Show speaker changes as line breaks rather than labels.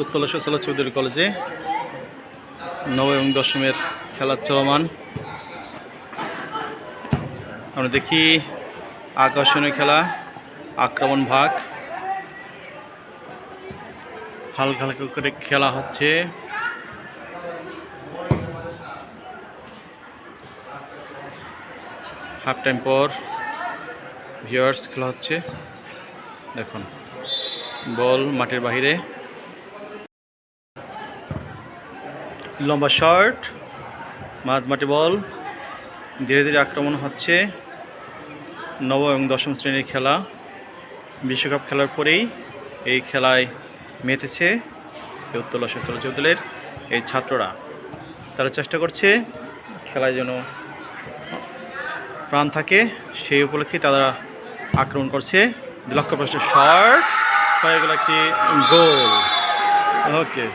উত্তলা সচলা চৌধুরী কলেজে নবম এবং দশমের খেলা চলমান। আমরা দেখি আকর্ষণীয় খেলা, আক্রমণ ভাগ, হালকা হালকা করে খেলা হচ্ছে। হাফ টাইম পর ভিউয়ার্স খেলা হচ্ছে। দেখুন বল মাঠের বাহিরে, লম্বা শট, মাঝমাঠে বল, ধীরে ধীরে আক্রমণ হচ্ছে। নবম এবং দশম শ্রেণীর খেলা, বিশ্বকাপ খেলার পরেই এই খেলায় মেতেছে উত্তলা সচলা চৌধুরীর এই ছাত্ররা। তারা চেষ্টা করছে খেলায় যেন প্রাণ থাকে, সেই উপলক্ষে তারা আক্রমণ করছে। লক্ষ্যভ্রষ্ট শট হয়ে গেল একটি গোল। ওকে।